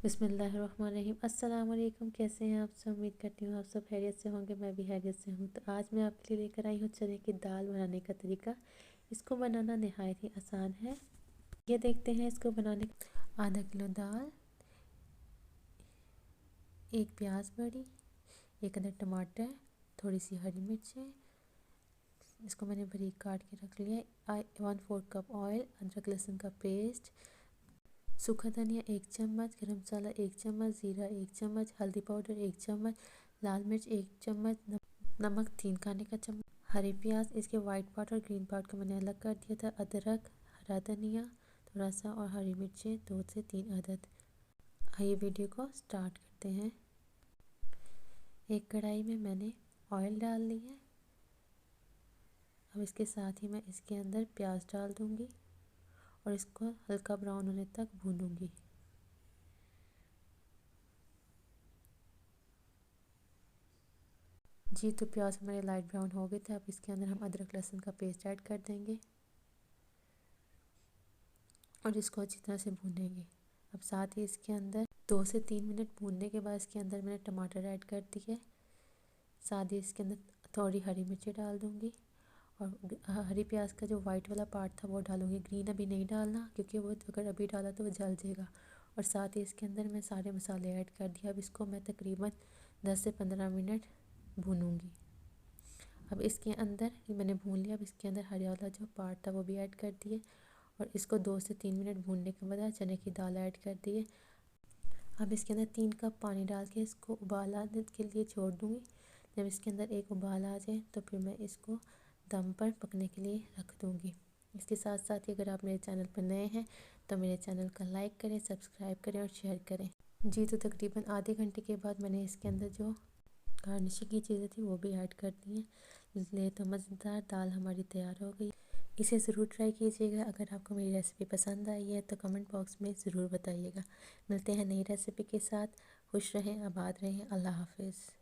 बिस्मिल्लाहिर्रहमानिर्रहीम। अस्सलाम वालेकुम। कैसे हैं आप सब? उम्मीद करती हूँ आप सब खैरियत से होंगे। मैं भी खैरियत से हूँ। तो आज मैं आपके लिए लेकर आई हूँ चने की दाल बनाने का तरीका। इसको बनाना नहायत ही आसान है। ये देखते हैं इसको बनाने। आधा किलो दाल, एक प्याज बड़ी, एक अदर टमाटर, थोड़ी सी हरी मिर्चें, इसको मैंने बारीक काट के रख लिया। 1/4 कप ऑयल, अदरक लहसुन का पेस्ट, सूखा धनिया 1 चम्मच, गरम मसाला 1 चम्मच, ज़ीरा 1 चम्मच, हल्दी पाउडर 1 चम्मच, लाल मिर्च 1 चम्मच, नमक 3 खाने का चम्मच, हरे प्याज, इसके वाइट पार्ट और ग्रीन पार्ट को मैंने अलग कर दिया था, अदरक, हरा धनिया थोड़ा सा और हरी मिर्चें 2 से 3 अदद। आइए वीडियो को स्टार्ट करते हैं। एक कढ़ाई में मैंने ऑयल डाल ली है। अब इसके साथ ही मैं इसके अंदर प्याज डाल दूंगी और इसको हल्का ब्राउन होने तक भूनूंगी। जी तो प्याज हमारे लाइट ब्राउन हो गए थे। अब इसके अंदर हम अदरक लहसुन का पेस्ट ऐड कर देंगे और इसको अच्छी तरह से भूनेंगे। अब साथ ही इसके अंदर 2 से 3 मिनट भूनने के बाद इसके अंदर मैंने टमाटर ऐड कर दिए। साथ ही इसके अंदर थोड़ी हरी मिर्ची डाल दूंगी और हरी प्याज का जो वाइट वाला पार्ट था वो डालूंगी। ग्रीन अभी नहीं डालना क्योंकि वो अगर अभी डाला तो वो जल जाएगा। और साथ ही इसके अंदर मैं सारे मसाले ऐड कर दिए। अब इसको मैं तकरीबन 10 से 15 मिनट भूनूंगी। अब इसके अंदर मैंने भून लिया। अब इसके अंदर हरा वाला जो पार्ट था वो भी ऐड कर दिए और इसको 2 से 3 मिनट भूनने के बाद चने की दाल ऐड कर दिए। अब इसके अंदर 3 कप पानी डाल के इसको उबाल आने के लिए छोड़ दूँगी। जब इसके अंदर एक उबाल आ जाए तो फिर मैं इसको दम पर पकने के लिए रख दूँगी। इसके साथ साथ ही अगर आप मेरे चैनल पर नए हैं तो मेरे चैनल का लाइक करें, सब्सक्राइब करें और शेयर करें। जी तो तकरीबन आधे घंटे के बाद मैंने इसके अंदर जो गार्निशिंग की चीज़ें थी वो भी ऐड कर दी हैं। इसलिए तो मज़ेदार दाल हमारी तैयार हो गई। इसे ज़रूर ट्राई कीजिएगा। अगर आपको मेरी रेसिपी पसंद आई है तो कमेंट बॉक्स में ज़रूर बताइएगा। मिलते हैं नई रेसिपी के साथ। खुश रहें, आबाद रहें। अल्लाह हाफ़िज़।